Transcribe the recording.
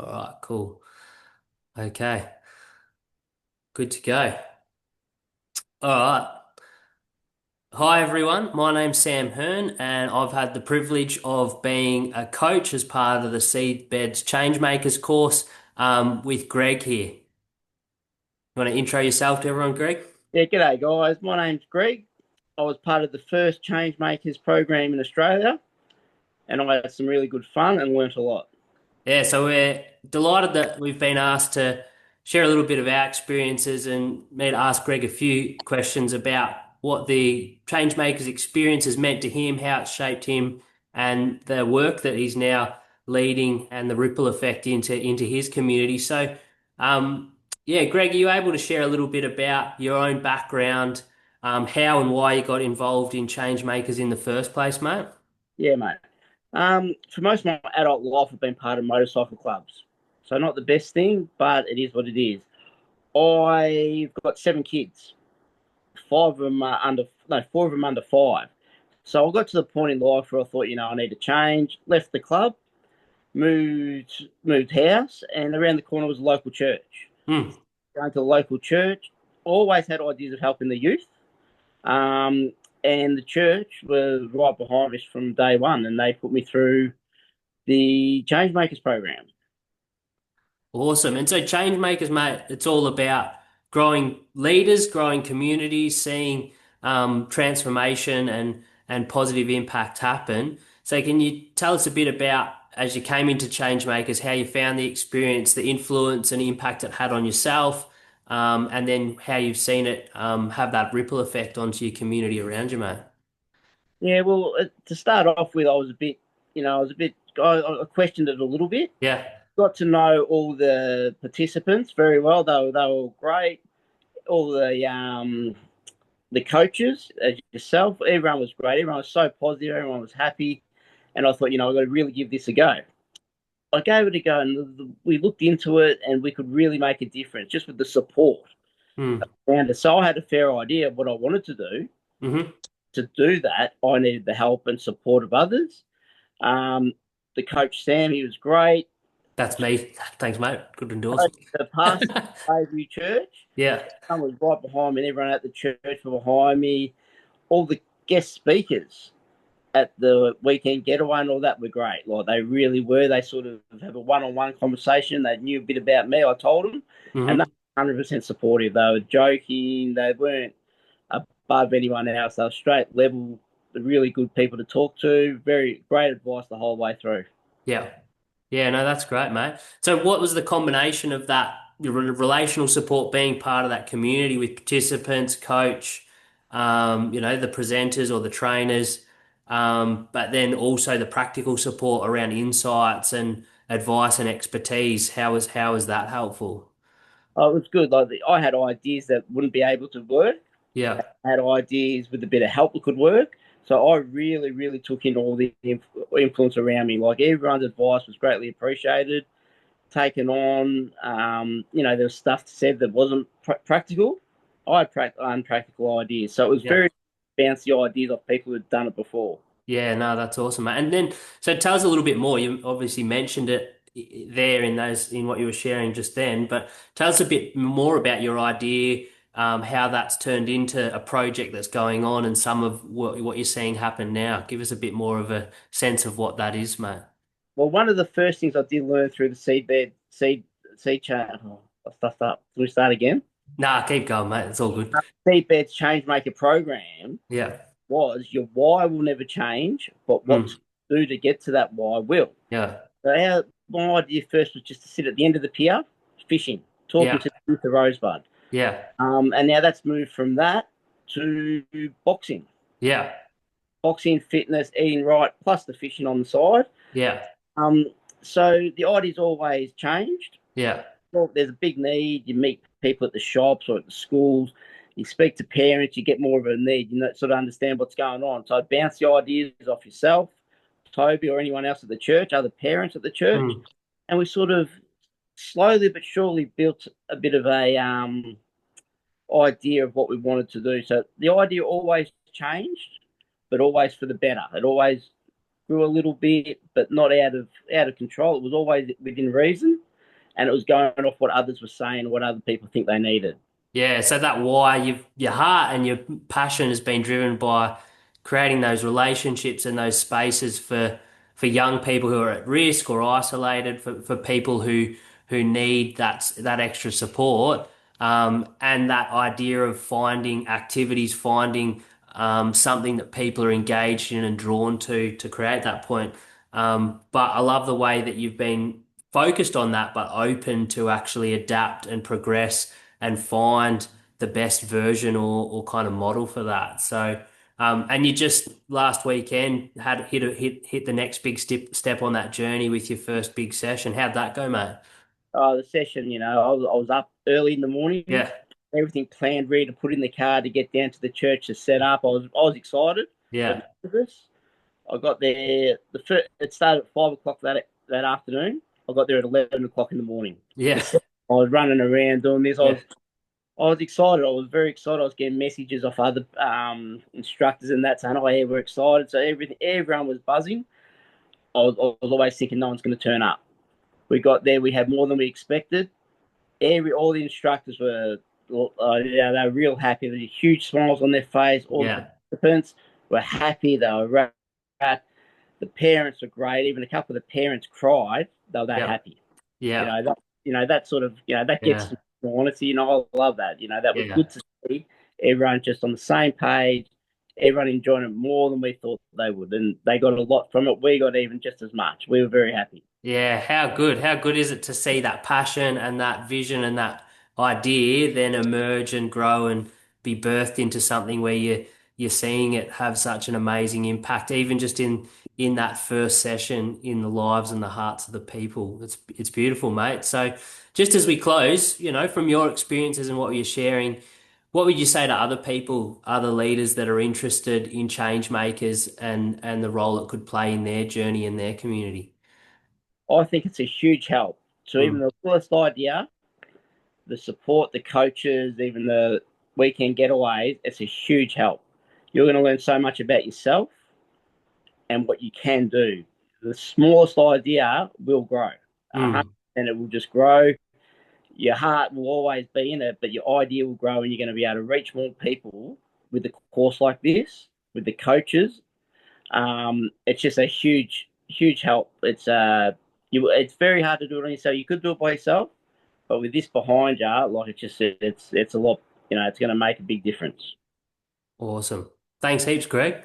All right, cool. Okay, good to go. All right. Hi, everyone. My name's Sam Hearn, and I've had the privilege of being a coach as part of the Seedbeds Changemakers course with Greg here. You want to intro yourself to everyone, Greg? Yeah, g'day guys. My name's Greg. I was part of the first Changemakers program in Australia, and I had some really good fun and learnt a lot. Yeah, so we're delighted that we've been asked to share a little bit of our experiences and me to ask Greg a few questions about what the Changemakers experience has meant to him, how it's shaped him, and the work that he's now leading and the ripple effect into his community. So, yeah, Greg, are you able to share a little bit about your own background, how and why you got involved in Changemakers in the first place, mate? Yeah, mate. For most of my adult life, I've been part of motorcycle clubs. So not the best thing, but it is what it is. I've got 7 kids. Five of them are under, no, four of them under five. So I got to the point in life where I thought, I need to change. Left the club, moved house, and around the corner was a local church. Hmm. Going to the local church, always had ideas of helping the youth. Um, and the church was right behind us from day one, and they put me through the Changemakers program. Awesome. And so change makers, mate, it's all about growing leaders, growing communities, seeing transformation and positive impact happen. So can you tell us a bit about, as you came into change makers, how you found the experience, the influence and impact it had on yourself, and then how you've seen it have that ripple effect onto your community around you, mate? Yeah, well, to start off with, I was a bit, I questioned it a little bit. Yeah. Got to know all the participants very well. They were all great. All the coaches, as yourself, everyone was great. Everyone was so positive. Everyone was happy. And I thought, I've got to really give this a go. I gave it a go, and we looked into it, and we could really make a difference just with the support. Mm. And so I had a fair idea of what I wanted to do. Hmm. To do that, I needed the help and support of others. Um, the coach Sam, he was great. That's me. Thanks, mate. Good endorsement. The pastor of Bayview Church, Yeah. someone was right behind me, and everyone at the church were behind me. All the guest speakers at the weekend getaway and all that were great. Like they really were. They sort of have a one-on-one conversation. They knew a bit about me. I told them, and they Hmm. were 100% supportive. They were joking. They weren't above anyone else. They were straight level. Really good people to talk to. Very great advice the whole way through. Yeah. Yeah, no, that's great, mate. So what was the combination of that, the relational support being part of that community with participants, coach, the presenters or the trainers, but then also the practical support around insights and advice and expertise. How was that helpful? Oh, it was good. Like I had ideas that wouldn't be able to work. Yeah. I had ideas with a bit of help that could work. So I really, really took in all the influence around me. Like everyone's advice was greatly appreciated, taken on. There was stuff said that wasn't practical. I had unpractical ideas. So it was Yeah. very bouncy ideas of people who'd done it before. Yeah, no, that's awesome, mate. And then, so tell us a little bit more. You obviously mentioned it there in what you were sharing just then, but tell us a bit more about your idea, how that's turned into a project that's going on, and some of what you're seeing happen now. Give us a bit more of a sense of what that is, mate. Well, one of the first things I did learn through the seed chart. Oh, I stuffed up. Can we start again? Nah, keep going, mate. It's all good. Seedbeds Change Maker program Yeah. was your why will never change, but what to Mm. do to get to that why will. Yeah. So my idea first was just to sit at the end of the pier, fishing, talking Yeah. to the Rosebud. Yeah. And now that's moved from that to boxing, Yeah. fitness, eating right, plus the fishing on the side. Yeah. Um, so the idea's always changed. Yeah. Well, there's a big need. You meet people at the shops or at the schools. You speak to parents. You get more of a need. Sort of understand what's going on. So I bounce the ideas off yourself, Toby, or anyone else at the church, other parents at the church, Mm. and we sort of slowly but surely built a bit of a idea of what we wanted to do. So the idea always changed, but always for the better. It always grew a little bit, but not out of control. It was always within reason. and it was going off what others were saying, what other people think they needed. Yeah, so that why your heart and your passion has been driven by creating those relationships and those spaces for young people who are at risk or isolated, for people who need that extra support, and that idea of finding activities, finding something that people are engaged in and drawn to create that point. But I love the way that you've been focused on that, but open to actually adapt and progress and find the best version or kind of model for that. So, and you just last weekend had hit the next big step on that journey with your first big session. How'd that go, mate? The session, I was up early in the morning, Yeah, everything planned, ready to put in the car to get down to the church to set up. I was excited, but yeah, nervous. I got there. It started at 5 o'clock that afternoon. I got there at 11 o'clock in the morning. yeah, I was running around doing this. yeah, I was excited. I was very excited. I was getting messages off other instructors and that saying, "Oh yeah, we're excited." So everyone was buzzing. I was always thinking no one's going to turn up. We got there. We had more than we expected. All the instructors were, yeah, they were real happy. There were huge smiles on their face. All the yeah, participants were happy. They were right. The parents were great. Even a couple of the parents cried. They were that yeah, happy. yeah, That sort of, that gets yeah, some honesty. I love that. That was yeah. good to see. Everyone just on the same page. Everyone enjoying it more than we thought they would, and they got a lot from it. We got even just as much. We were very happy. Yeah, how good. How good is it to see that passion and that vision and that idea then emerge and grow and be birthed into something where you're seeing it have such an amazing impact, even just in that first session in the lives and the hearts of the people. It's beautiful, mate. So just as we close, from your experiences and what you're sharing, what would you say to other people, other leaders that are interested in change makers and the role it could play in their journey and their community? I think it's a huge help. So even Mm. the first idea, the support, the coaches, even the weekend getaways, it's a huge help. You're going to learn so much about yourself and what you can do. The smallest idea will grow. Mm. And it will just grow. Your heart will always be in it, but your idea will grow, and you're going to be able to reach more people with a course like this, with the coaches. It's just a huge, huge help. It's very hard to do it on yourself. You could do it by yourself, but with this behind you, like it's a lot. It's going to make a big difference. Awesome. Thanks heaps, Greg.